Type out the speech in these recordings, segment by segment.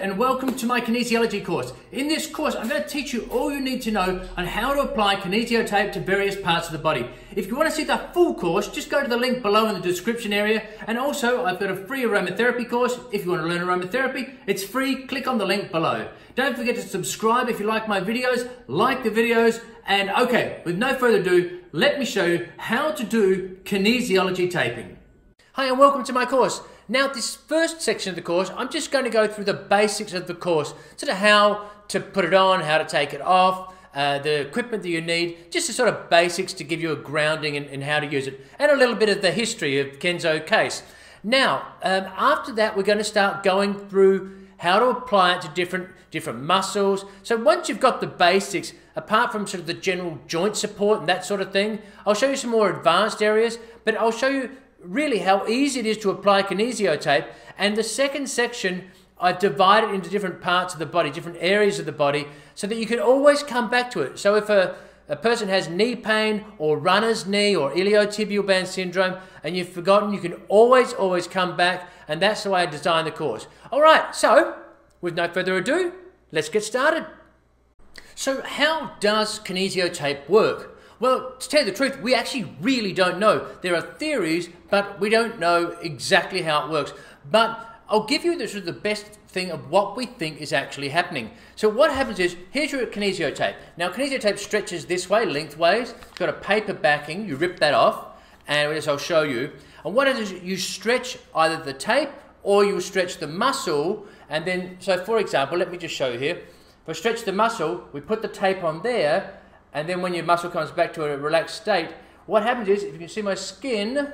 and welcome to my kinesiology course. In this course, I'm going to teach you all you need to know on how to apply kinesiotape to various parts of the body. If you want to see the full course, just go to the link below in the description area. And also, I've got a free aromatherapy course. If you want to learn aromatherapy, it's free. Click on the link below. Don't forget to subscribe if you like my videos, like the videos. And okay, with no further ado, let me show you how to do kinesiology taping. Hi and welcome to my course. Now this first section of the course, I'm just going to go through the basics of the course, sort of how to put it on, how to take it off, the equipment that you need, just the sort of basics to give you a grounding in how to use it, and a little bit of the history of Kenzo case. Now, after that, we're going to start going through how to apply it to different muscles. So once you've got the basics, apart from sort of the general joint support and that sort of thing, I'll show you some more advanced areas, but I'll show you really how easy it is to apply kinesiotape. And the second section, I've divided into different parts of the body, different areas of the body, so that you can always come back to it. So if a person has knee pain or runner's knee or iliotibial band syndrome and you've forgotten, you can always come back, and that's the way I designed the course. All right, so with no further ado, let's get started. So how does kinesiotape work? Well, to tell you the truth, we actually really don't know. There are theories, but we don't know exactly how it works. But I'll give you the best thing of what we think is actually happening. So what happens is, here's your kinesiotape. Now, kinesiotape stretches this way, lengthways. It's got a paper backing. You rip that off, and as I'll show you. And what it is, you stretch either the tape or you stretch the muscle. And then, so for example, let me just show you here. If I stretch the muscle, we put the tape on there, and then when your muscle comes back to a relaxed state, what happens is, if you can see my skin,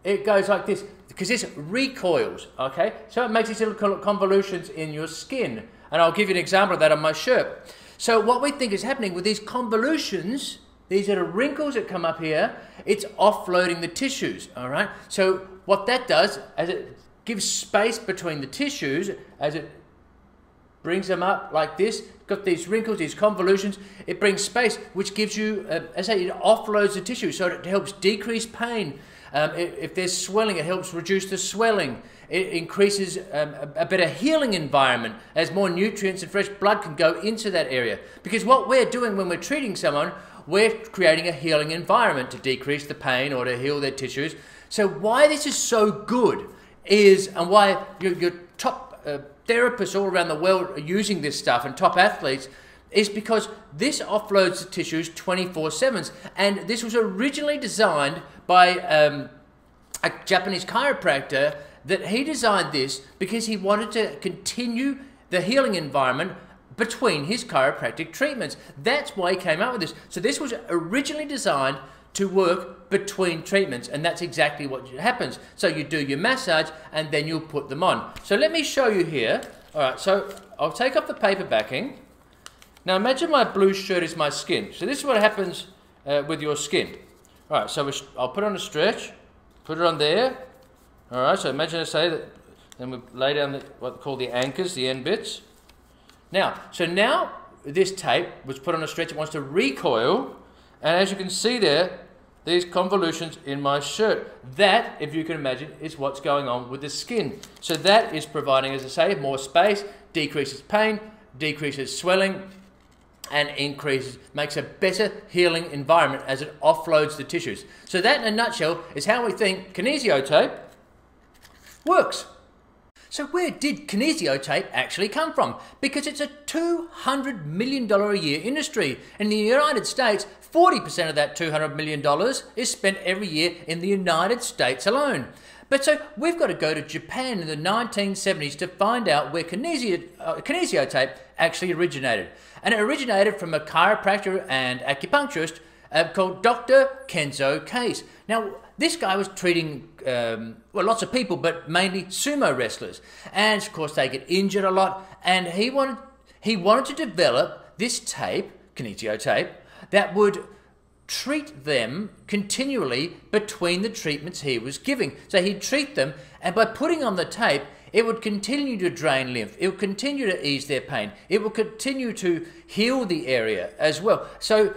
it goes like this, because this recoils, okay? So it makes these little convolutions in your skin. And I'll give you an example of that on my shirt. So what we think is happening with these convolutions, these little wrinkles that come up here, it's offloading the tissues, all right? So what that does, as it gives space between the tissues, as it brings them up like this, got these wrinkles, these convolutions, it brings space, which gives you, as I say, it offloads the tissue, so it helps decrease pain. If there's swelling, it helps reduce the swelling. It increases a better healing environment, as more nutrients and fresh blood can go into that area. Because what we're doing when we're treating someone, we're creating a healing environment to decrease the pain or to heal their tissues. So why this is so good is, and why your top therapists all around the world are using this stuff, and top athletes, is because this offloads the tissues 24/7. And this was originally designed by a Japanese chiropractor, that he designed this because he wanted to continue the healing environment between his chiropractic treatments. That's why he came up with this. So this was originally designed to work between treatments, and that's exactly what happens. So you do your massage and then you'll put them on. So let me show you here. All right, so I'll take off the paper backing. Now imagine my blue shirt is my skin. So this is what happens with your skin. All right, so I'll put on a stretch, put it on there. All right, so imagine I say that, then we lay down what we call the anchors, the end bits. Now this tape was put on a stretch, it wants to recoil. And as you can see there, these convolutions in my shirt. That, if you can imagine, is what's going on with the skin. So that is providing, as I say, more space, decreases pain, decreases swelling, and makes a better healing environment as it offloads the tissues. So that, in a nutshell, is how we think kinesiotape works. So where did kinesiotape actually come from? Because it's a $200 million a year industry. In the United States, 40% of that $200 million is spent every year in the United States alone. But so we've got to go to Japan in the 1970s to find out where kinesiotape actually originated. And it originated from a chiropractor and acupuncturist called Dr. Kenzo Case. Now, this guy was treating, well, lots of people, but mainly sumo wrestlers. And of course, they get injured a lot. And he wanted to develop this tape, kinesiotape, that would treat them continually between the treatments he was giving. So he'd treat them, and by putting on the tape, it would continue to drain lymph. It would continue to ease their pain. It would continue to heal the area as well. So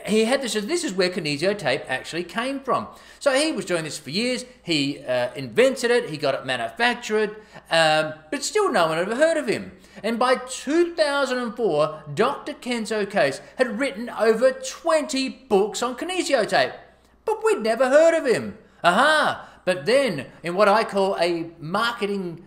he had this is where kinesiotape actually came from. So he was doing this for years. He invented it. He got it manufactured, but still no one had ever heard of him. And by 2004, Dr. Kenzo Case had written over 20 books on kinesiotape, but we'd never heard of him. Aha! But then, in what I call a marketing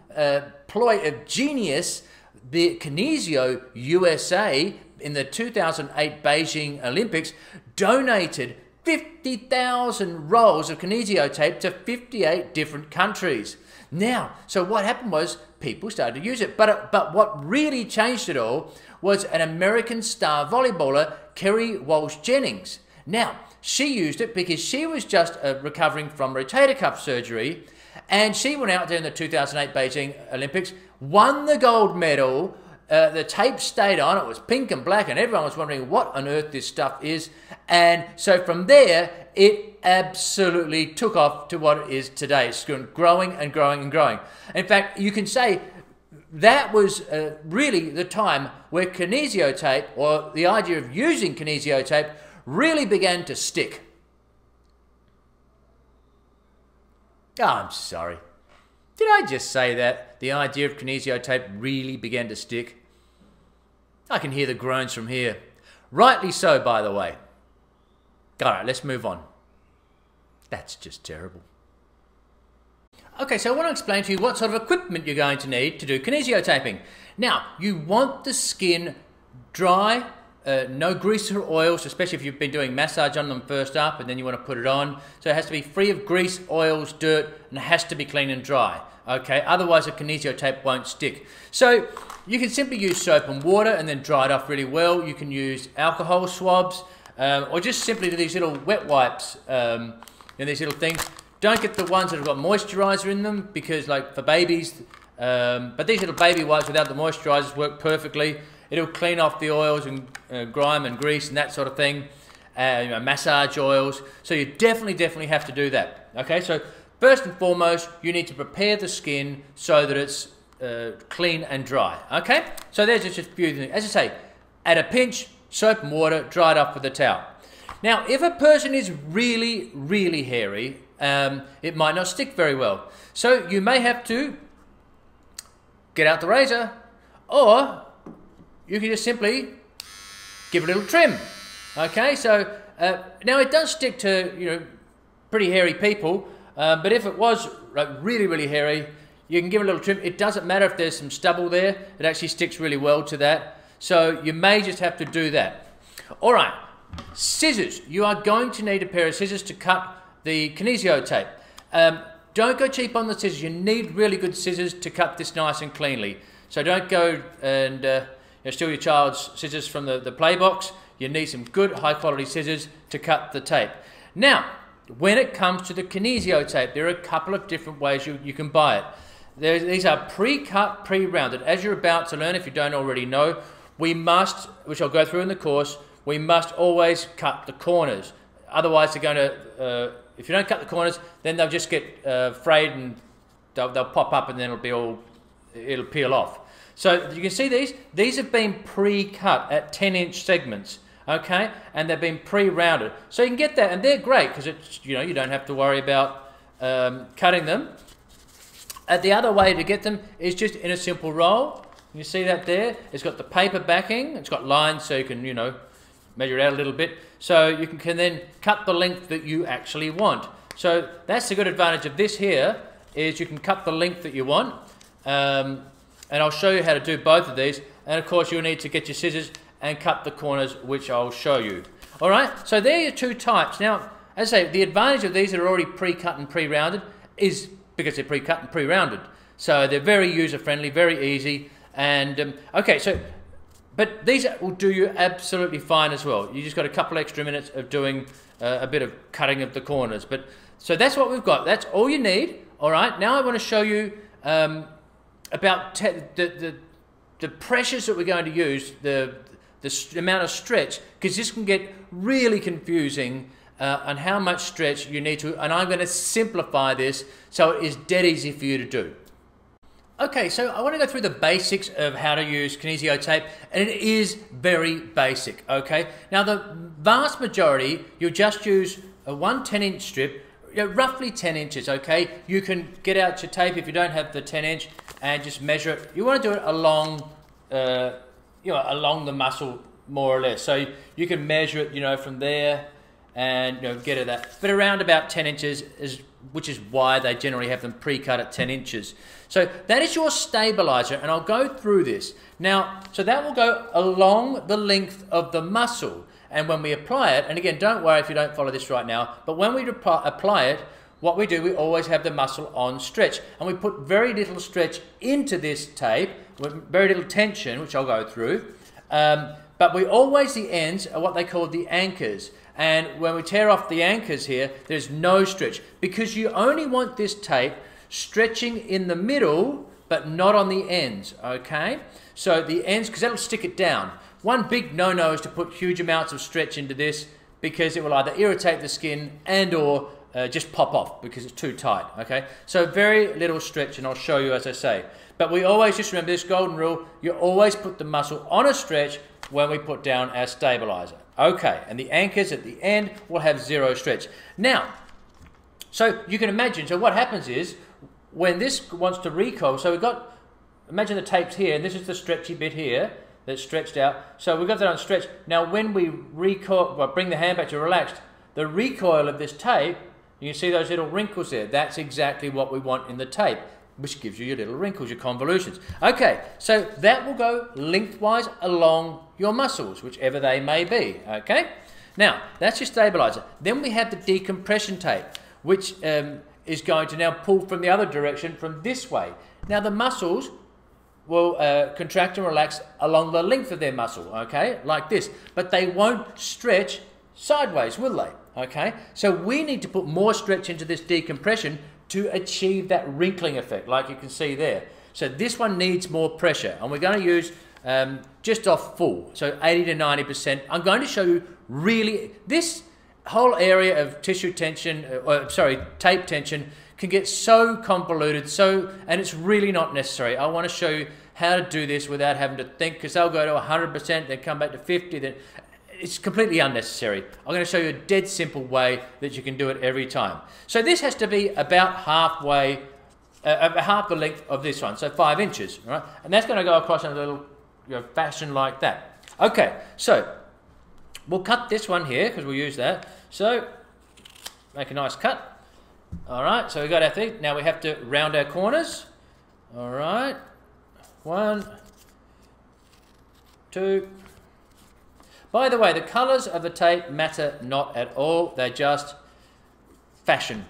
ploy of genius, the Kinesio USA in the 2008 Beijing Olympics donated 50,000 rolls of kinesiotape to 58 different countries. Now, so what happened was people started to use it. But what really changed it all was an American star volleyballer, Kerry Walsh Jennings. Now, she used it because she was just recovering from rotator cuff surgery, and she went out there in the 2008 Beijing Olympics, won the gold medal. The tape stayed on. It was pink and black, and everyone was wondering what on earth this stuff is. And so from there, it absolutely took off to what it is today. It's growing and growing and growing. In fact, you can say that was really the time where kinesiotape, or the idea of using kinesiotape, really began to stick. Oh, I'm sorry. Did I just say that? The idea of kinesiotape really began to stick? I can hear the groans from here. Rightly so, by the way. All right, let's move on. That's just terrible. Okay, so I want to explain to you what sort of equipment you're going to need to do kinesiotaping. Now, you want the skin dry, no grease or oils, especially if you've been doing massage on them first up and then you want to put it on. So it has to be free of grease, oils, dirt, and it has to be clean and dry. Okay, otherwise a kinesiotape won't stick. So you can simply use soap and water and then dry it off really well. You can use alcohol swabs or just simply these little wet wipes, these little things. Don't get the ones that have got moisturizer in them because, like, for babies, but these little baby wipes without the moisturizers work perfectly. It'll clean off the oils and grime and grease and that sort of thing, massage oils. So you definitely have to do that. Okay, so first and foremost, you need to prepare the skin so that it's clean and dry. Okay, so there's just a few things. As I say, at a pinch, soap and water, dry it up with a towel. Now, if a person is really hairy, it might not stick very well. So you may have to get out the razor, or you can just simply give it a little trim. Okay, so now it does stick to pretty hairy people, but if it was like really hairy, you can give it a little trim. It doesn't matter if there's some stubble there; it actually sticks really well to that. So you may just have to do that. All right, scissors. You are going to need a pair of scissors to cut the kinesiotape. Don't go cheap on the scissors. You need really good scissors to cut this nice and cleanly. So don't go and steal your child's scissors from the play box. You need some good high quality scissors to cut the tape. Now, when it comes to the kinesiotape, there are a couple of different ways you can buy it. These are pre-cut, pre-rounded. As you're about to learn, if you don't already know, we must, which I'll go through in the course, we must always cut the corners. Otherwise, they're going to, if you don't cut the corners, then they'll just get frayed and they'll pop up and then it'll peel off. So you can see these have been pre-cut at 10-inch segments, okay? And they've been pre-rounded. So you can get that, and they're great because it's, you don't have to worry about cutting them. The other way to get them is just in a simple roll. You see that there? It's got the paper backing. It's got lines so you can, measure it out a little bit. So you can then cut the length that you actually want. So that's the good advantage of this here, is you can cut the length that you want. And I'll show you how to do both of these. And of course you'll need to get your scissors and cut the corners, which I'll show you. All right, so there are your two types. Now, as I say, the advantage of these that are already pre-cut and pre-rounded is because they're pre-cut and pre-rounded. So they're very user-friendly, very easy. And okay, so, but these will do you absolutely fine as well. You just got a couple extra minutes of doing a bit of cutting of the corners. But so that's what we've got. That's all you need. All right, now I want to show you about the pressures that we're going to use, the amount of stretch, because this can get really confusing on how much stretch you need to, and I'm going to simplify this so it is dead easy for you to do. Okay, so I want to go through the basics of how to use kinesiotape, and it is very basic, okay? Now, the vast majority, you'll just use a 1 10-inch strip, roughly 10 inches, okay? You can get out your tape if you don't have the 10-inch and just measure it. You want to do it along, along the muscle, more or less. So you can measure it, from there and, get at that. But around about 10 inches which is why they generally have them pre-cut at 10 inches. So that is your stabilizer, and I'll go through this. Now, so that will go along the length of the muscle, and when we apply it, and again, don't worry if you don't follow this right now, but when we apply it, what we do, we always have the muscle on stretch, and we put very little stretch into this tape, with very little tension, which I'll go through, but we always, the ends are what they call the anchors. And when we tear off the anchors here, there's no stretch, because you only want this tape stretching in the middle, but not on the ends, okay? So the ends, because that'll stick it down. One big no-no is to put huge amounts of stretch into this, because it will either irritate the skin and or just pop off because it's too tight, okay? So very little stretch, and I'll show you as I say. But we always just remember this golden rule, you always put the muscle on a stretch when we put down our stabilizer. Okay, and the anchors at the end will have zero stretch. Now, so you can imagine, so what happens is, when this wants to recoil, so we've got, imagine the tape's here, and this is the stretchy bit here that's stretched out. So we've got that on stretch. Now when we recoil, well, bring the hand back to relaxed, the recoil of this tape, you can see those little wrinkles there. That's exactly what we want in the tape, which gives you your little wrinkles, your convolutions. Okay, so that will go lengthwise along your muscles, whichever they may be, okay? Now, that's your stabilizer. Then we have the decompression tape, which is going to now pull from the other direction from this way. Now, the muscles will contract and relax along the length of their muscle, okay, like this. But they won't stretch sideways, will they? Okay, so we need to put more stretch into this decompression to achieve that wrinkling effect, like you can see there. So this one needs more pressure, and we're going to use just off full, so 80 to 90%. I'm going to show you really, this whole area of tissue tension, tape tension, can get so convoluted, and it's really not necessary. I want to show you how to do this without having to think, because they'll go to 100%, then come back to 50, then it's completely unnecessary. I'm going to show you a dead simple way that you can do it every time. So this has to be about halfway, half the length of this one, so 5 inches, right? And that's going to go across in a little fashion like that. Okay, so we'll cut this one here because we'll use that. So make a nice cut. All right, so we've got our thing. Now we have to round our corners. All right, 1, 2. By the way, the colours of the tape matter not at all. They're just fashion.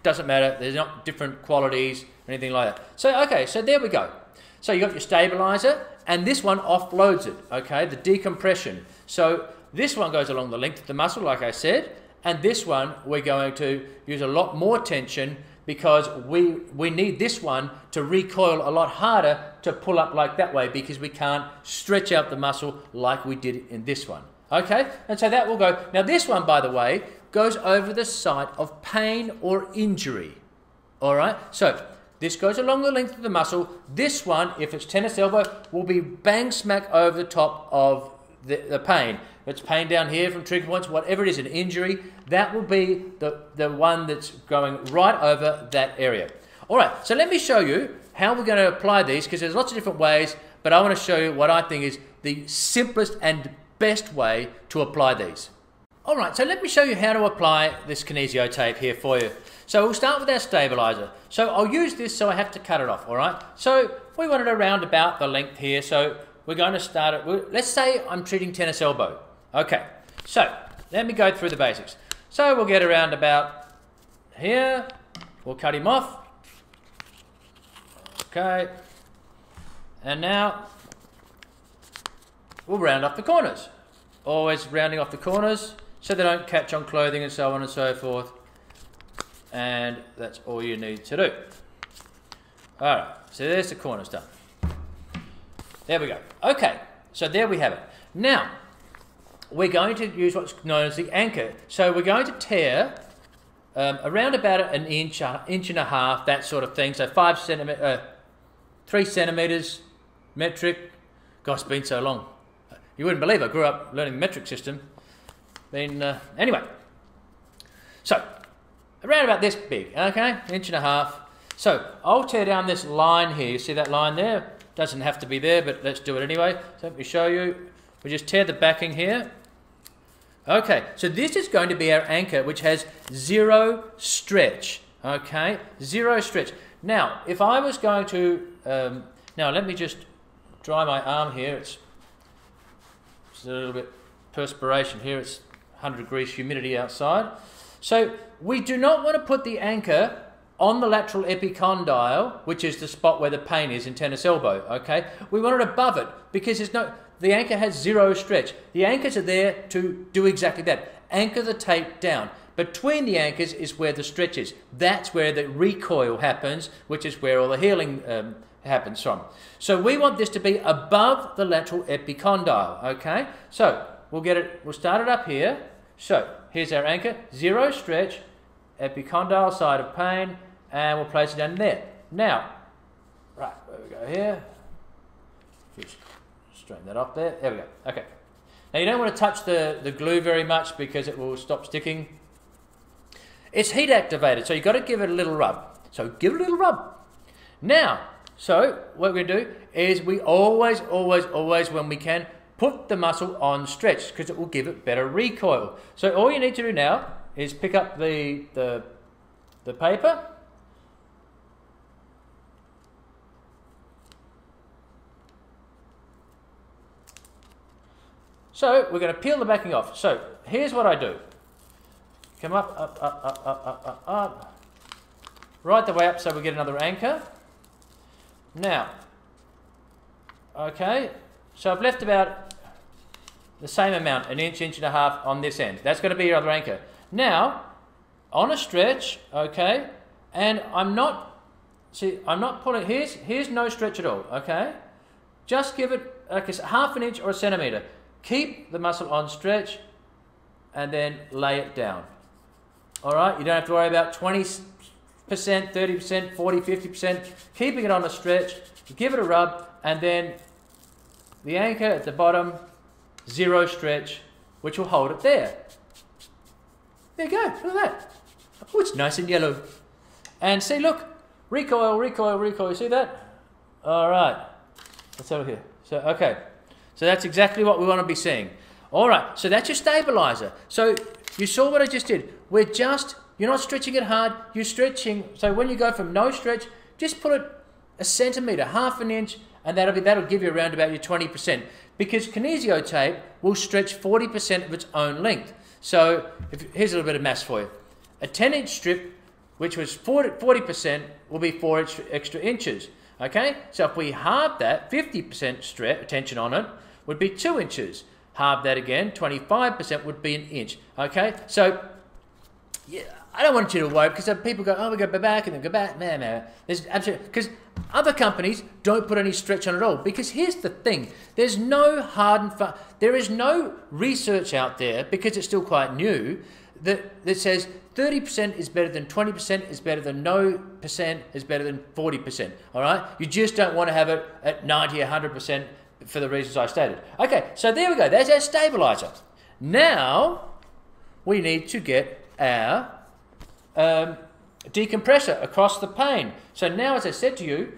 Doesn't matter. There's not different qualities or anything like that. So, okay, so there we go. So you got your stabilizer, and this one offloads it, okay, the decompression. So this one goes along the length of the muscle, like I said, and this one we're going to use a lot more tension because we need this one to recoil a lot harder to pull up like that way, because we can't stretch out the muscle like we did in this one. Okay, and so that will go. Now this one, by the way, goes over the site of pain or injury. All right, so this goes along the length of the muscle. This one, if it's tennis elbow, will be bang smack over the top of the pain. If it's pain down here from trigger points, whatever it is, an injury, that will be the one that's going right over that area. All right, so let me show you how we're going to apply these, because there's lots of different ways, but I want to show you what I think is the simplest and best way to apply these. All right, so let me show you how to apply this kinesiotape here for you. So we'll start with our stabilizer. So I'll use this, so I have to cut it off, all right? So we want it around about the length here, so we're going to start it. Let's say I'm treating tennis elbow. Okay, so let me go through the basics. So we'll get around about here. We'll cut him off. Okay, and now we'll round off the corners. Always rounding off the corners so they don't catch on clothing and so on and so forth. And that's all you need to do. All right, so there's the corners done. There we go. Okay, so there we have it. Now, we're going to use what's known as the anchor. So we're going to tear around about an inch and a half, that sort of thing. So 5 centimetres, 3 centimeters, metric. Gosh, it's been so long. You wouldn't believe I grew up learning the metric system. Anyway, so around about this big, okay, 1.5 inches. So I'll tear down this line here. You see that line there? Doesn't have to be there, but let's do it anyway. So let me show you. We just tear the backing here. Okay, so this is going to be our anchor, which has 0 stretch. Okay, 0 stretch. Now, if I was going to, now let me just dry my arm here. It's a little bit perspiration here. It's 100 degrees humidity outside. So we do not want to put the anchor on the lateral epicondyle, which is the spot where the pain is in tennis elbow. Okay, we want it above it because the anchor has 0 stretch. The anchors are there to do exactly that. Anchor the tape down. Between the anchors is where the stretch is. That's where the recoil happens, which is where all the healing happens from. So we want this to be above the lateral epicondyle, okay? So we'll start it up here. So here's our anchor, 0 stretch, epicondyle side of pain, and we'll place it down there. Now, right, where we go here. Just straighten that off there. There we go, okay. Now you don't want to touch the glue very much because it will stop sticking. It's heat activated, so you've got to give it a little rub. So give it a little rub. Now, so what we're going to do is we always, when we can, put the muscle on stretch because it will give it better recoil. So all you need to do now is pick up the paper. So we're going to peel the backing off. So here's what I do. Come up, right the way up so we get another anchor. Now, okay, so I've left about the same amount, 1 inch, 1.5 inches on this end. That's going to be your other anchor. Now, on a stretch, okay, and I'm not pulling, here's no stretch at all, okay? Just give it like ½ an inch or 1 centimeter. Keep the muscle on stretch and then lay it down. All right, you don't have to worry about 20%, 30%, 40, 50%. Keeping it on a stretch, give it a rub, and then the anchor at the bottom, 0 stretch, which will hold it there. There you go, look at that. Oh, it's nice and yellow. And see, look, recoil, recoil, recoil, you see that? All right, let's have it here. So, okay, so that's exactly what we want to be seeing. All right, so that's your stabilizer. So you saw what I just did. You're not stretching it hard, you're stretching. So when you go from no stretch, just put it 1 centimeter, ½ an inch, and that'll give you around about your 20%. Because kinesiotape will stretch 40% of its own length. So here's a little bit of maths for you. A 10-inch strip, which was 40%, will be 4 extra inches. Okay, so if we halve that, 50% tension on it would be 2 inches. Halve that again, 25% would be 1 inch. Okay, so yeah, I don't want you to worry because people go, oh, we go back and then go back. No. There's absolutely, because other companies don't put any stretch on at all. Because here's the thing, there's no hard and fast, there is no research out there because it's still quite new that says 30% is better than 20% is better than no percent is better than 40%. All right, you just don't want to have it at 90 or 100% for the reasons I stated. Okay, so there we go. There's our stabilizer. Now we need to get our decompressor across the pain. So now, as I said to you,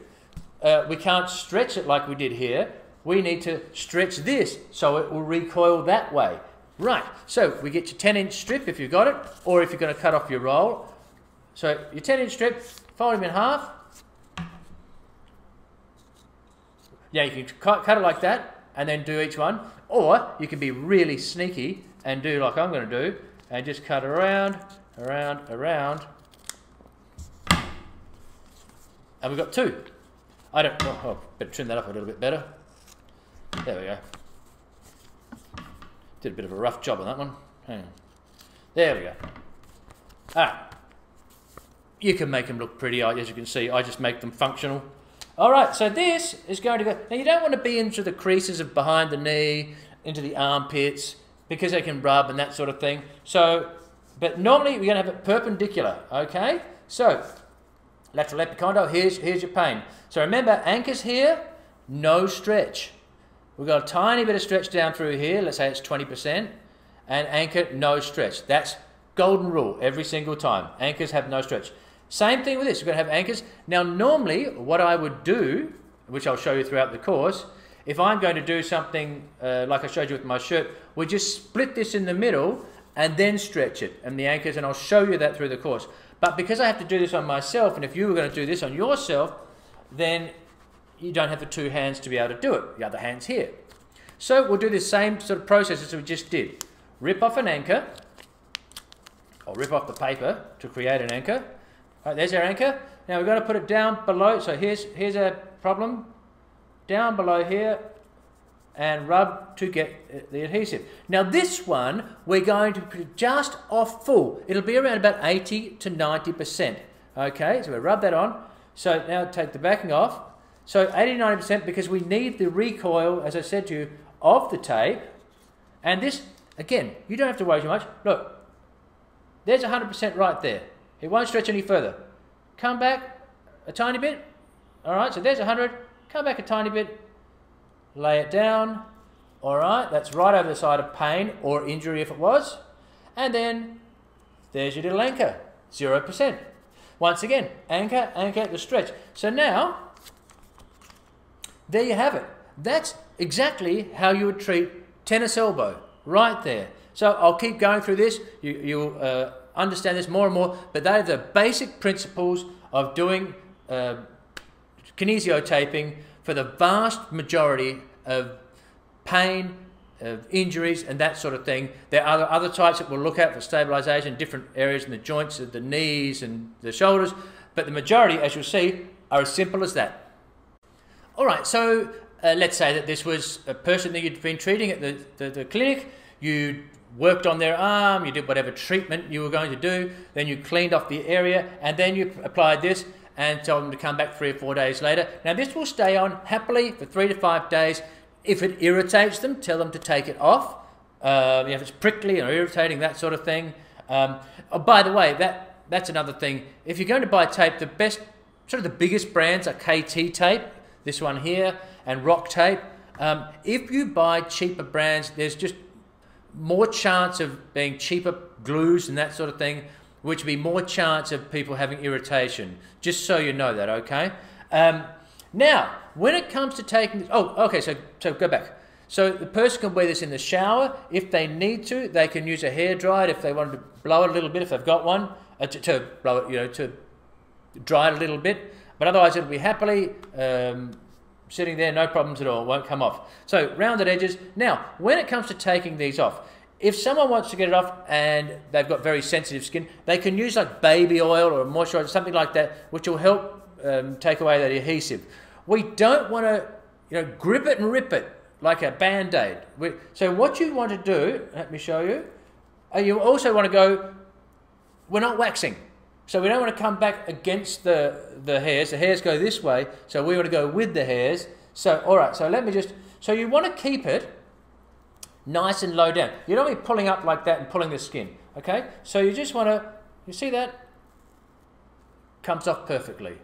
we can't stretch it like we did here. We need to stretch this so it will recoil that way. Right, so we get your 10-inch strip if you've got it, or if you're going to cut off your roll. So your 10-inch strip, fold them in half. Yeah, you can cut it like that and then do each one. Or you can be really sneaky and do like I'm going to do and just cut around. And we've got 2. Better trim that up a little bit better. There we go. Did a bit of a rough job on that one. Hang on. There we go. You can make them look pretty, as you can see. I just make them functional. All right, so this is going to go. Now, you don't want to be into the creases of behind the knee, into the armpits, because they can rub and that sort of thing. So, but normally we're going to have it perpendicular, okay? So, Lateral epicondyle, here's your pain. So remember, anchors here, no stretch. We've got a tiny bit of stretch down through here, let's say it's 20%, and anchor, no stretch. That's golden rule every single time. Anchors have no stretch. Same thing with this, we're going to have anchors. Now normally, what I would do, which I'll show you throughout the course, if I'm going to do something like I showed you with my shirt, we just split this in the middle and then stretch it, and the anchors, and I'll show you that through the course. But because I have to do this on myself, and if you were going to do this on yourself, then you don't have the two hands to be able to do it. The other hand's here. So we'll do the same sort of process as we just did. Rip off an anchor, or rip off the paper to create an anchor. All right, there's our anchor. Now we've got to put it down below. So here's a problem. Down below here, and rub to get the adhesive. Now this one, we're going to put just off full. It'll be around about 80 to 90%. Okay, so we rub that on. So now take the backing off. So 80 to 90% because we need the recoil, as I said to you, of the tape. And this, again, you don't have to worry too much. Look, there's 100% right there. It won't stretch any further. Come back a tiny bit. All right, so there's 100. Come back a tiny bit. Lay it down. All right, that's right over the side of pain or injury if it was. And then there's your little anchor, 0%. Once again, anchor, anchor, the stretch. So now, there you have it. That's exactly how you would treat tennis elbow, right there. So I'll keep going through this. You'll understand this more and more, but they are the basic principles of doing kinesiotaping for the vast majority of pain, of injuries and that sort of thing. There are other types that we'll look at for stabilization, different areas in the joints, of the knees and the shoulders, but the majority, as you'll see, are as simple as that. All right, so let's say that this was a person that you'd been treating at the clinic. You worked on their arm, you did whatever treatment you were going to do, then you cleaned off the area, and then you applied this and told them to come back 3 or 4 days later. Now this will stay on happily for 3 to 5 days. If it irritates them, tell them to take it off. If it's prickly or irritating, that sort of thing. Oh, by the way, that's another thing. If you're going to buy tape, the best, sort of the biggest brands are KT tape, this one here, and Rock tape. If you buy cheaper brands, there's just more chance of being cheaper glues and that sort of thing, which would be more chance of people having irritation. Just so you know that, okay? Now, when it comes to taking... Oh, okay, so go back. So the person can wear this in the shower. If they need to, they can use a hairdryer if they wanted to blow it a little bit, if they've got one, to blow it, you know, to dry it a little bit. But otherwise, it'll be happily sitting there, no problems at all. It won't come off. So rounded edges. Now, when it comes to taking these off, if someone wants to get it off and they've got very sensitive skin, they can use like baby oil or moisturizer, something like that, which will help take away that adhesive. We don't want to, you know, grip it and rip it like a band-aid. So what you want to do, let me show you, you also want to go, we're not waxing. So we don't want to come back against the hairs. The hairs go this way, so we want to go with the hairs. So, all right, so let me just, so you want to keep it nice and low down. You don't want to be pulling up like that and pulling the skin, okay? So you just want to, you see that? Comes off perfectly.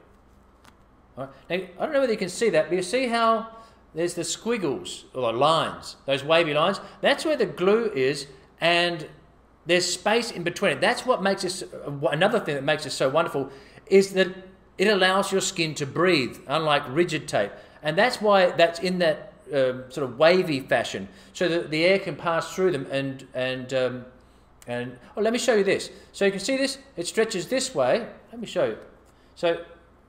All right. Now, I don't know whether you can see that, but you see how there's the squiggles, or the lines, those wavy lines? That's where the glue is, and there's space in between it. That's what makes this, another thing that makes this so wonderful, is that it allows your skin to breathe, unlike rigid tape. And that's why that's in that sort of wavy fashion, so that the air can pass through them and oh, let me show you this. So you can see this, it stretches this way. Let me show you. So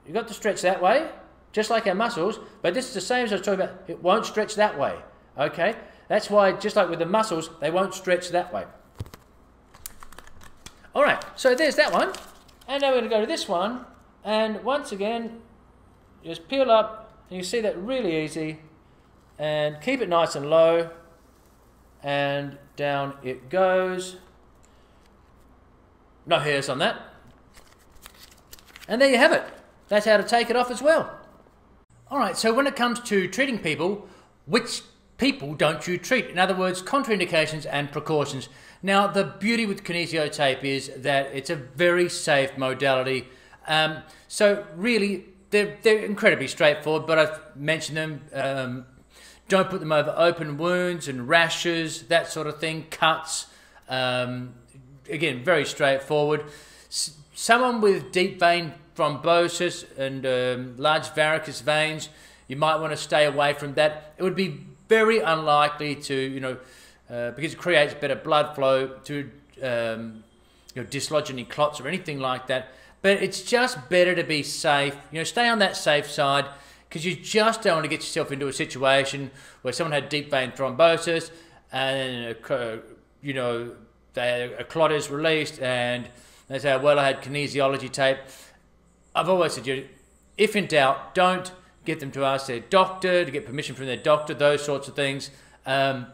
you've got to stretch that way, just like our muscles, but this is the same as I was talking about. It won't stretch that way, okay? That's why, just like with the muscles, they won't stretch that way. All right, so there's that one. And now we're going to go to this one. And once again, just peel up, and you see that really easy. And keep it nice and low. And down it goes. No hairs on that. And there you have it. That's how to take it off as well. All right, so when it comes to treating people, which people don't you treat? In other words, contraindications and precautions. Now, the beauty with kinesiotape is that it's a very safe modality. So really, they're incredibly straightforward, but I've mentioned them. Don't put them over open wounds and rashes, that sort of thing, cuts. Again, very straightforward. Someone with deep vein thrombosis and large varicose veins, you might want to stay away from that. It would be very unlikely to, because it creates better blood flow, to dislodge any clots or anything like that. But it's just better to be safe. Stay on that safe side, because you just don't want to get yourself into a situation where someone had deep vein thrombosis and a clot is released and they say, well, I had kinesiology tape. I've always said, if in doubt, don't get them to ask their doctor, to get permission from their doctor, those sorts of things. And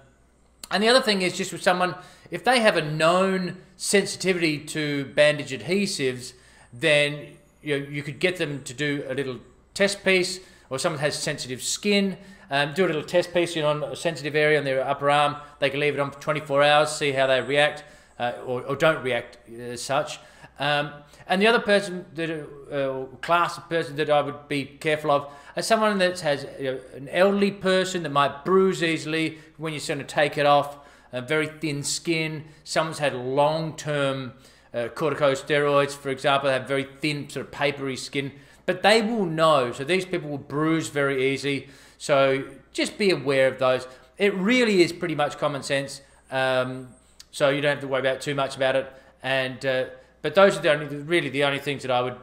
the other thing is, just with someone, if they have a known sensitivity to bandage adhesives, then you could get them to do a little test piece, or someone has sensitive skin, do a little test piece on a sensitive area on their upper arm. They can leave it on for 24 hours, see how they react or don't react as such. And the other person, class of person that I would be careful of, is someone that has an elderly person that might bruise easily when you're going to take it off, very thin skin. Someone's had long-term corticosteroids, for example, have very thin, sort of papery skin. But they will know, so these people will bruise very easy. So just be aware of those. It really is pretty much common sense, so you don't have to worry about too much about it. And but those are really the only things that I would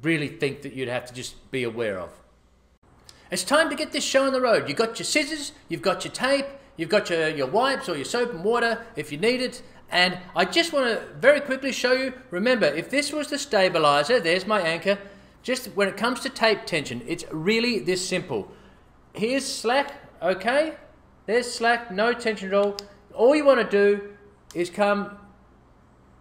really think that you'd have to just be aware of. It's time to get this show on the road. You've got your scissors, you've got your tape, you've got your wipes or your soap and water if you need it. And I just want to very quickly show you, remember, if this was the stabilizer, there's my anchor. Just when it comes to tape tension, it's really this simple. Here's slack, okay? There's slack, no tension at all. All you want to do is come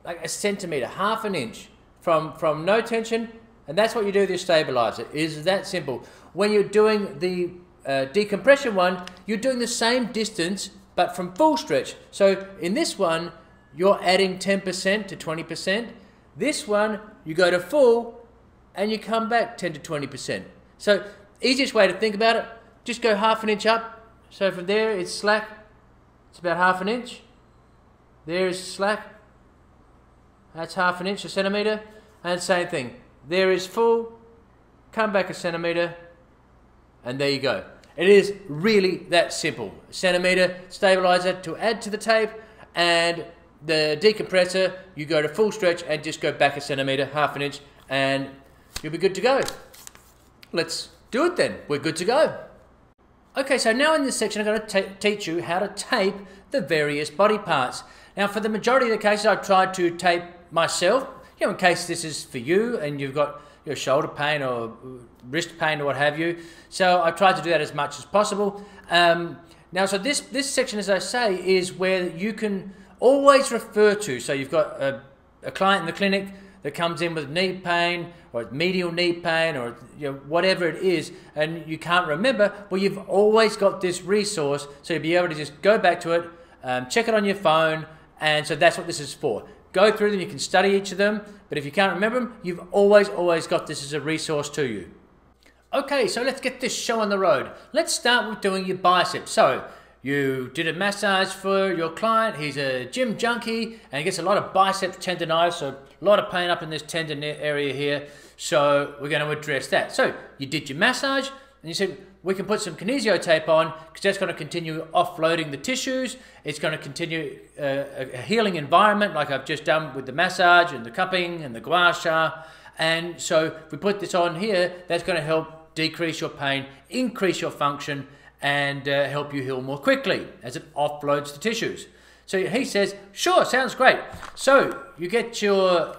like a centimeter, half an inch from no tension, and that's what you do with your stabilizer. It is that simple. When you're doing the decompression one, you're doing the same distance, but from full stretch. So in this one, you're adding 10% to 20%. This one, you go to full and you come back 10 to 20%. So easiest way to think about it, just go half an inch up. So from there, it's slack. It's about half an inch. There is slack. That's half an inch, a centimeter. And same thing. There is full. Come back a centimeter. And there you go. It is really that simple. A centimeter stabilizer to add to the tape, and the decompressor, you go to full stretch and just go back a centimeter, half an inch, and you'll be good to go. Let's do it then. We're good to go. Okay, so now in this section, I'm going to teach you how to tape the various body parts. Now, for the majority of the cases, I've tried to tape myself, in case this is for you and you've got your shoulder pain or wrist pain or what have you. So I've tried to do that as much as possible. Now, so this section, as I say, is where you can always refer to. So you've got a client in the clinic that comes in with knee pain or medial knee pain or whatever it is, and you can't remember. Well, you've always got this resource, so you'll be able to just go back to it, check it on your phone, and so that's what this is for. Go through them, you can study each of them, but if you can't remember them, you've always got this as a resource to you. Okay, so let's get this show on the road. Let's start with doing your biceps. So you did a massage for your client. He's a gym junkie and he gets a lot of biceps tendonitis, so a lot of pain up in this tendon area here. So we're going to address that. So you did your massage and you said, we can put some kinesiotape on because that's going to continue offloading the tissues. It's going to continue a healing environment like I've just done with the massage and the cupping and the gua sha. And so if we put this on here, that's going to help decrease your pain, increase your function, and help you heal more quickly as it offloads the tissues. So he says, sure, sounds great. So you get your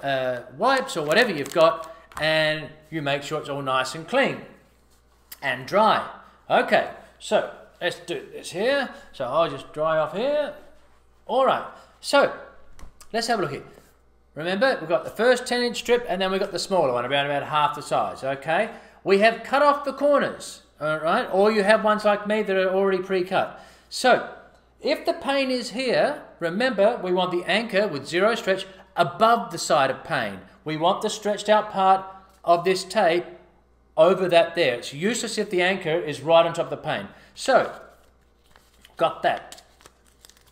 wipes or whatever you've got and you make sure it's all nice and clean and dry. Okay, so let's do this here. So I'll just dry off here. All right, so let's have a look here. Remember, we've got the first 10-inch strip and then we've got the smaller one, around about half the size, okay? We have cut off the corners, all right? Or you have ones like me that are already pre-cut. So if the pain is here, remember, we want the anchor with zero stretch above the site of pain. we want the stretched out part of this tape over that there. It's useless if the anchor is right on top of the pain. So, got that.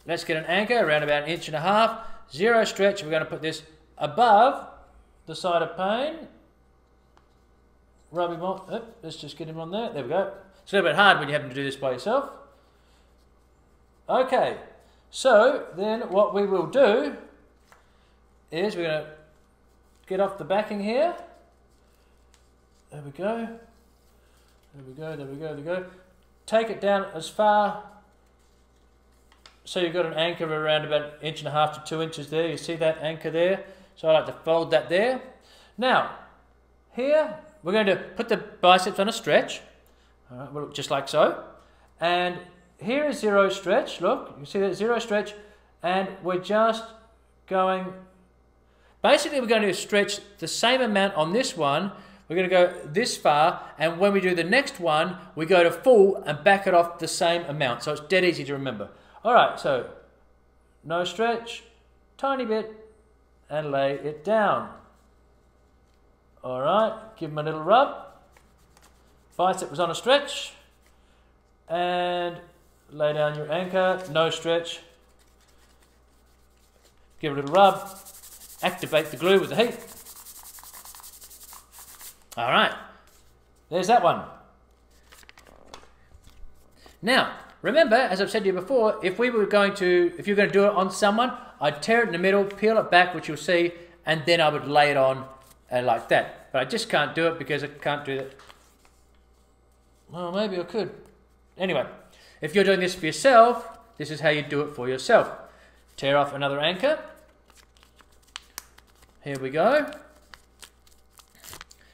Let's get an anchor around about 1.5 inches, zero stretch. We're going to put this above the side of pain. Rub him on. Oh, let's just get him on there. There we go. It's a little bit hard when you have to do this by yourself. Okay, so then what we will do is we're going to get off the backing here. There we go. There we go, there we go, there we go. Take it down as far, so you've got an anchor around about 1.5 to 2 inches there. You see that anchor there? So I like to fold that there. Now, here we're going to put the biceps on a stretch. All right, well, just like so. And here is zero stretch. Look, you see that zero stretch. And we're just going, basically we're going to stretch the same amount on this one. We're going to go this far, and when we do the next one, we go to full and back it off the same amount. So it's dead easy to remember. All right, so no stretch, tiny bit, and lay it down. All right, give them a little rub. Bicep was on a stretch, and lay down your anchor, no stretch. Give it a little rub, activate the glue with the heat. All right, there's that one. Now, remember, as I've said to you before, if you're going to do it on someone, I'd tear it in the middle, peel it back, which you'll see, and then I would lay it on like that. But I just can't do it because I can't do that. Well, maybe I could. Anyway, if you're doing this for yourself, this is how you do it for yourself. Tear off another anchor. Here we go.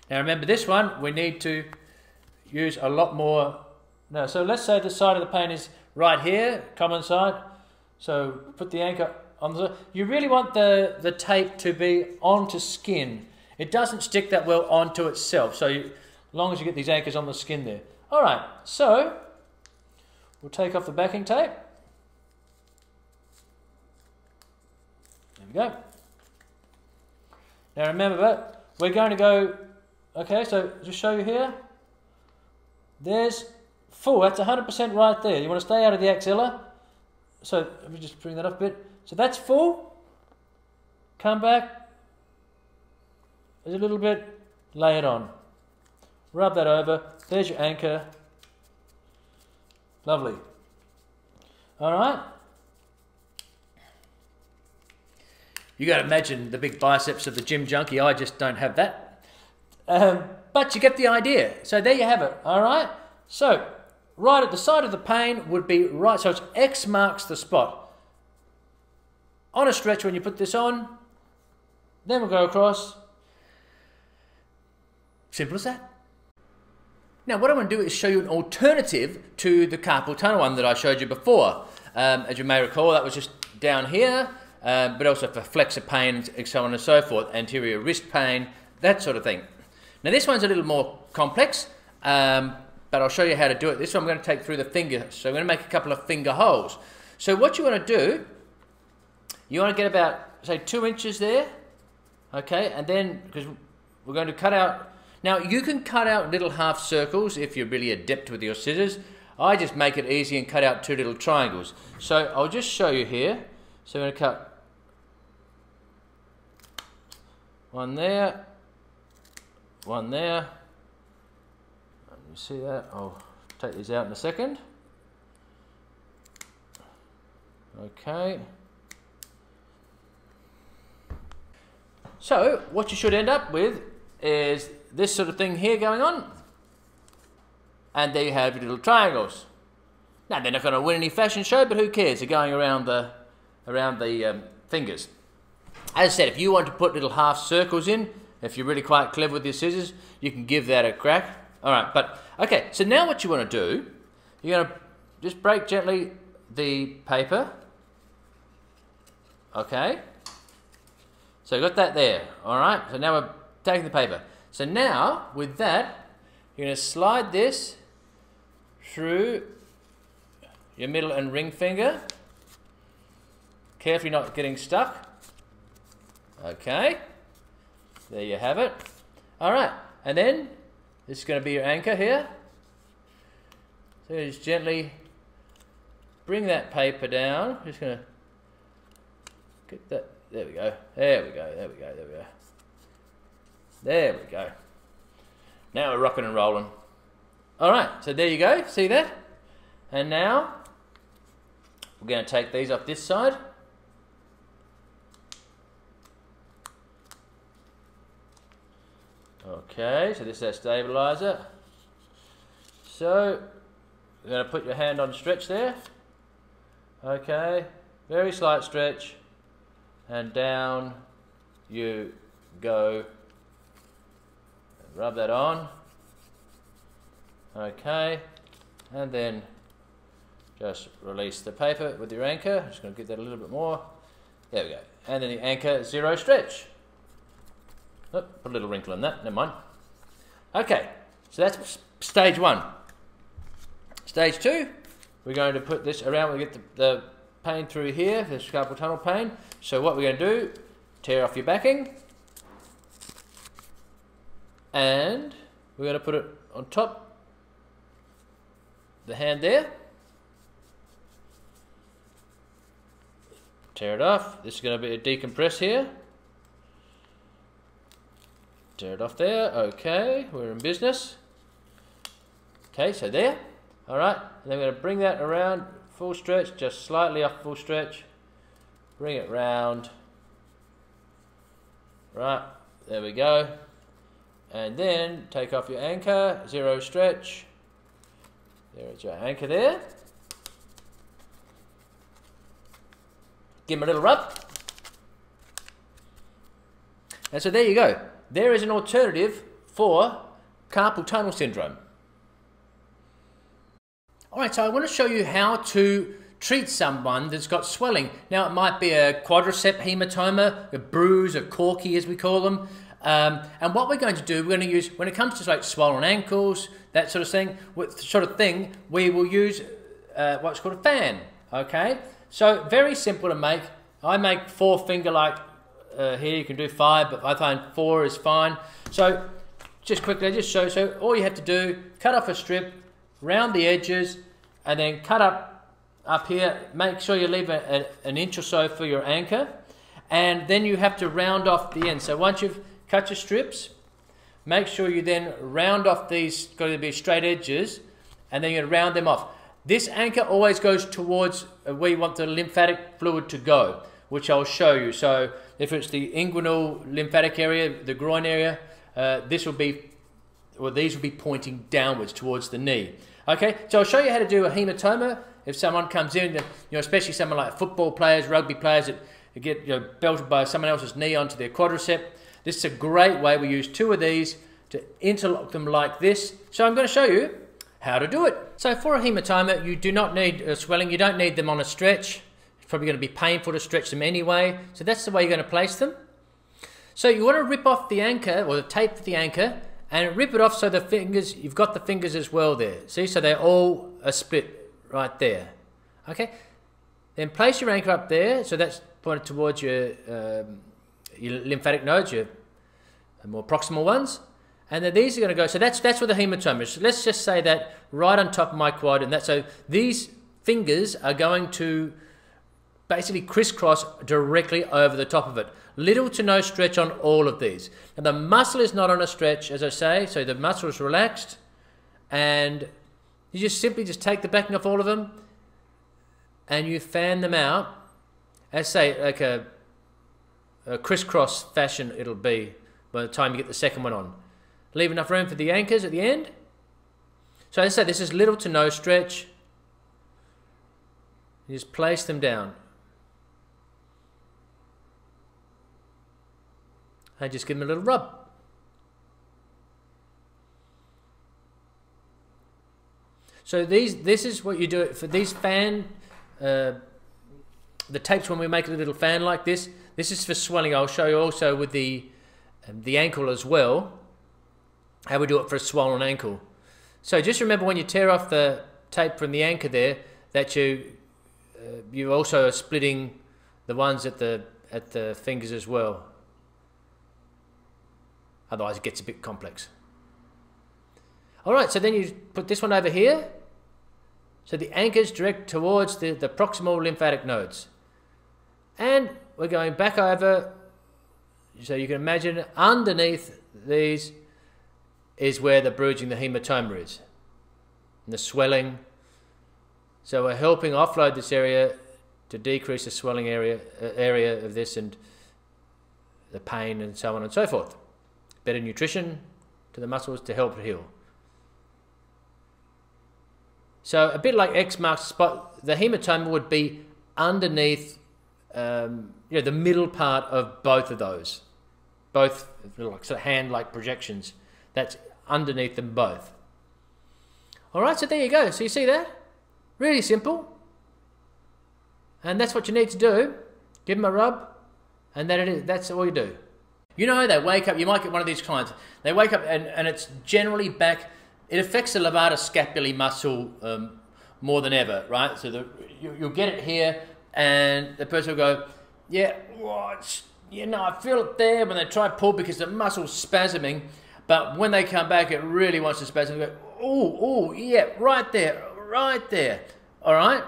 Now remember this one, we need to use a lot more. Now, so let's say the side of the pain is right here, common side. So put the anchor on the, you really want the tape to be onto skin. It doesn't stick that well onto itself, so as long as you get these anchors on the skin there. All right, so we'll take off the backing tape. There we go. Now remember, we're going to go, okay, so just show you here. There's full, that's 100% right there. You want to stay out of the axilla. So let me just bring that up a bit. So that's full. Come back. There's a little bit. Lay it on. Rub that over. There's your anchor. Lovely. All right. You got to imagine the big biceps of the gym junkie. I just don't have that. But you get the idea. So there you have it. All right. So right at the side of the pain would be right. So it's X marks the spot. On a stretch when you put this on. Then we'll go across. Simple as that. Now what I want to do is show you an alternative to the carpal tunnel one that I showed you before. As you may recall, that was just down here. But also for flexor pain and so on and so forth, anterior wrist pain, that sort of thing. Now this one's a little more complex, but I'll show you how to do it. This one I'm going to take through the finger, so I'm going to make a couple of finger holes. So what you want to do, you want to get about, say, 2 inches there, okay, and then, because we're going to cut out, now you can cut out little half circles if you're really adept with your scissors. I just make it easy and cut out 2 little triangles. So I'll just show you here. So I'm going to cut one there, one there. You see that? I'll take these out in a second. Okay. So what you should end up with is this sort of thing here going on. And there you have your little triangles. Now they're not going to win any fashion show, but who cares? They're going around the fingers. As I said, if you want to put little half circles in, if you're really quite clever with your scissors, you can give that a crack. All right, but okay, so now what you want to do, you're going to just break gently the paper. Okay. So you've got that there. All right, so now we're taking the paper. So now, with that, you're going to slide this through your middle and ring finger. Carefully not getting stuck. Okay. There you have it. All right, and then this is going to be your anchor here. So just gently bring that paper down. Just going to get that. There we go. There we go. There we go. There we go. There we go. Now we're rocking and rolling. All right, so there you go. See that? And now we're going to take these off this side. Okay, so this is our stabilizer. So you're going to put your hand on stretch there. Okay, very slight stretch, and down you go. Rub that on. Okay, and then just release the paper with your anchor. Just going to give that a little bit more. There we go. And then the anchor, zero stretch. Oh, put a little wrinkle in that, never mind. Okay, so that's stage one. Stage two, we're going to put this around. We get the pain through here, the carpal tunnel pain. So what we're going to do, tear off your backing, and we're going to put it on top, the hand there. Tear it off. This is going to be a decompress here. Tear it off there. Okay, we're in business. Okay, so there. All right, and then we're going to bring that around, full stretch, just slightly off full stretch. Bring it round. Right, there we go. And then take off your anchor, zero stretch. There's your anchor there. Give him a little rub. And so there you go. There is an alternative for carpal tunnel syndrome. Alright, so I want to show you how to treat someone that's got swelling. Now it might be a quadricep hematoma, a bruise, a corky as we call them. And what we're going to do, we're going to use, when it comes to like swollen ankles, that sort of thing, we will use what's called a fan, okay? So very simple to make. I make 4 finger like here, you can do 5, but I find 4 is fine. So just quickly, just show, so all you have to do, cut off a strip, round the edges, and then cut up here, make sure you leave an inch or so for your anchor, and then you have to round off the end. So once you've cut your strips, make sure you then round off these, got to be straight edges, and then you round them off. This anchor always goes towards where you want the lymphatic fluid to go, which I'll show you. So if it's the inguinal lymphatic area, the groin area, this will be, or these will be pointing downwards towards the knee. Okay, so I'll show you how to do a hematoma. If someone comes in, especially someone like football players, rugby players that get belted by someone else's knee onto their quadricep. This is a great way. We use 2 of these to interlock them like this. So I'm going to show you how to do it. So for a hematoma, you do not need swelling. You don't need them on a stretch. It's probably going to be painful to stretch them anyway. So that's the way you're going to place them. So you want to rip off the anchor, or the tape for the anchor, and rip it off so the fingers, you've got the fingers as well there. See, so they're all a split right there. Okay, then place your anchor up there, so that's pointed towards your lymphatic nodes, your more proximal ones. And then these are going to go, so that's where the hematoma is. So let's just say that right on top of my quad, and so these fingers are going to basically crisscross directly over the top of it. Little to no stretch on all of these. Now the muscle is not on a stretch, as I say, so the muscle is relaxed, and you just simply take the backing off all of them, and you fan them out, as say, like a crisscross fashion it'll be by the time you get the second one on. Leave enough room for the anchors at the end. So as I say, this is little to no stretch. You just place them down. And just give them a little rub. So this is what you do for these fan, the tapes when we make a little fan like this. This is for swelling. I'll show you also with the ankle as well, how we do it for a swollen ankle. So just remember when you tear off the tape from the anchor there, that you also are splitting the ones at the fingers as well. Otherwise it gets a bit complex. All right, so then you put this one over here. So the anchor's direct towards the proximal lymphatic nodes. And we're going back over, so you can imagine underneath these is where the bruising, the hematoma is, and the swelling. So we're helping offload this area to decrease the swelling area of this and the pain and so on and so forth. Better nutrition to the muscles to help it heal. So a bit like X marks the spot, the hematoma would be underneath the middle part of both of those. Both like sort of hand-like projections. That's underneath them both. All right, so there you go. So you see that? Really simple. And that's what you need to do. Give them a rub, and that it is. That's all you do. You know, they wake up, you might get one of these clients, they wake up and it's generally back. It affects the levator scapulae muscle more than ever, right? So you'll get it here, and the person will go, yeah, I feel it there when they try to pull because the muscle's spasming, but when they come back, it really wants to spasm. They go, oh, yeah, right there. All right?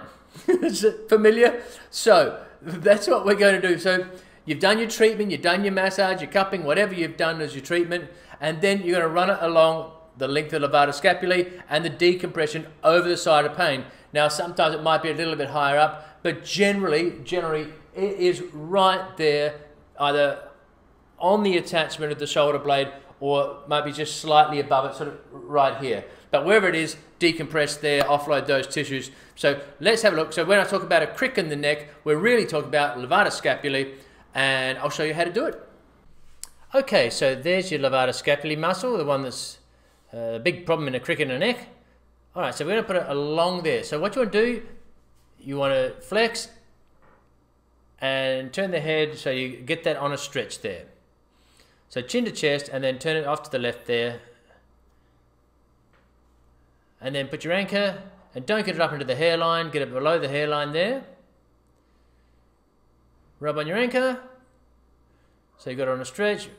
Is it familiar? So that's what we're going to do. So you've done your treatment, you've done your massage, your cupping, whatever you've done as your treatment, and then you're going to run it along the length of the levator scapulae and the decompression over the side of pain. Now, sometimes it might be a little bit higher up, but generally, it is right there, either on the attachment of the shoulder blade or maybe just slightly above it, sort of right here. But wherever it is, decompress there, offload those tissues. So let's have a look. So when I talk about a crick in the neck, we're really talking about levator scapulae, and I'll show you how to do it. Okay, so there's your levator scapulae muscle, the one that's a big problem in a crick in the neck. All right, so we're going to put it along there. So what you want to do, you want to flex and turn the head so you get that on a stretch there. So chin to chest, and then turn it off to the left there. And then put your anchor, and don't get it up into the hairline, get it below the hairline there. Rub on your anchor, so you got it on a stretch,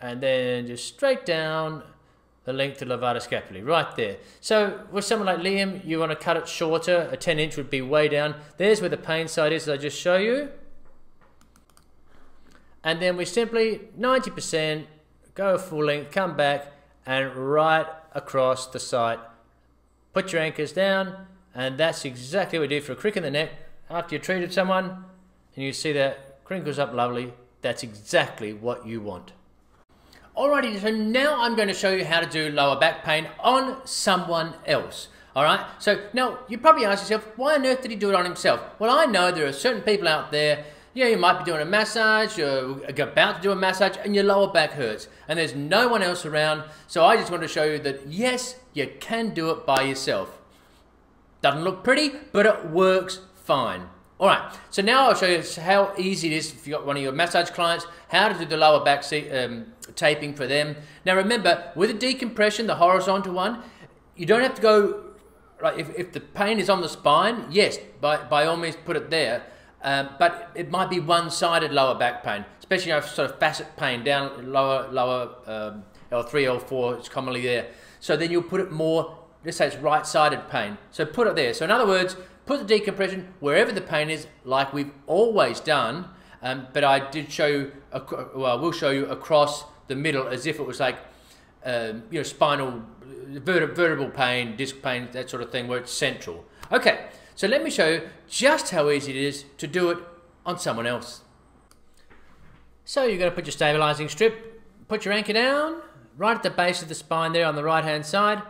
and then just straight down the length of levator scapulae, right there. So with someone like Liam, you want to cut it shorter. A 10-inch would be way down. There's where the pain side is, as I just show you. And then we simply, 90%, go full length, come back, and right across the site. Put your anchors down, and that's exactly what we do for a crick in the neck. After you've treated someone, and you see that crinkles up lovely, that's exactly what you want. Alrighty, so now I'm going to show you how to do lower back pain on someone else. Alright, so now you probably ask yourself, why on earth did he do it on himself? Well, I know there are certain people out there, you might be doing a massage, you're about to do a massage, and your lower back hurts, and there's no one else around, so I just want to show you that yes, you can do it by yourself. Doesn't look pretty, but it works fine. Alright, so now I'll show you how easy it is if you've got one of your massage clients, how to do the lower back taping for them. Now remember, with a decompression, the horizontal one, you don't have to go, right, if the pain is on the spine, yes, by all means put it there, but it might be one-sided lower back pain, especially sort of facet pain down lower L3, L4, it's commonly there. So then you'll put it more, let's say it's right-sided pain. So put it there. So in other words, put the decompression wherever the pain is, like we've always done, but I did show you, we'll show you across the middle as if it was like, spinal, vertebral pain, disc pain, that sort of thing, where it's central. Okay, so let me show you just how easy it is to do it on someone else. So you're going to put your stabilizing strip, put your anchor down, right at the base of the spine there on the right-hand side,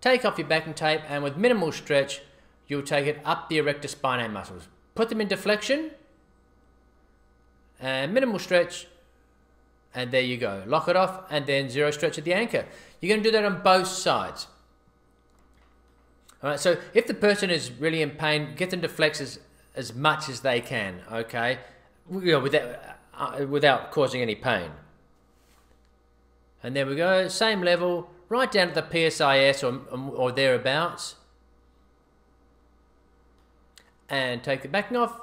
take off your backing tape, and with minimal stretch, you'll take it up the erector spinae muscles. Put them into flexion, and minimal stretch, and there you go. Lock it off, and then zero stretch at the anchor. You're going to do that on both sides. All right, so if the person is really in pain, get them to flex as much as they can, okay? Without causing any pain. And there we go, same level, right down to the PSIS or thereabouts. And take the backing off.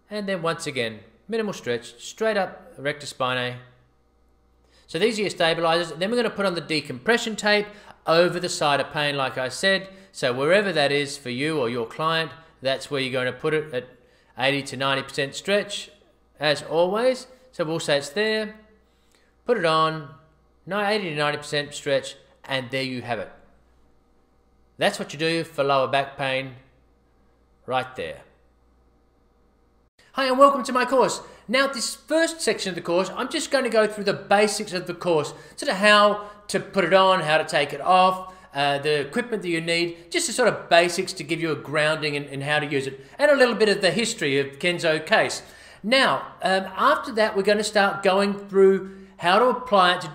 And then once again, minimal stretch, straight up rectus spinae. So these are your stabilizers. Then we're going to put on the decompression tape over the site of pain, like I said. So wherever that is for you or your client, that's where you're going to put it at 80 to 90% stretch, as always. So we'll say it's there. Put it on, 80 to 90% stretch, and there you have it. That's what you do for lower back pain, right there. Hi and welcome to my course. Now this first section of the course, I'm just going to go through the basics of the course, sort of how to put it on, how to take it off, the equipment that you need, just the sort of basics to give you a grounding in how to use it, and a little bit of the history of Kenzo case. Now, after that, we're going to start going through how to apply it to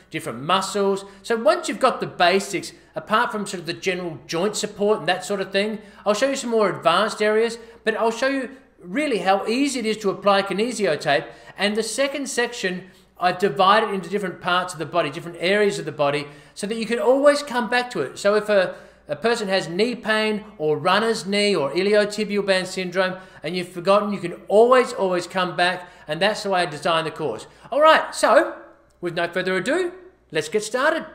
different muscles. So once you've got the basics, apart from sort of the general joint support and that sort of thing, I'll show you some more advanced areas, but I'll show you really how easy it is to apply kinesiotape. And the second section, I've divided into different parts of the body, different areas of the body, so that you can always come back to it. So if a person has knee pain or runner's knee or iliotibial band syndrome and you've forgotten, you can always come back, and that's the way I designed the course. All right, so with no further ado, let's get started.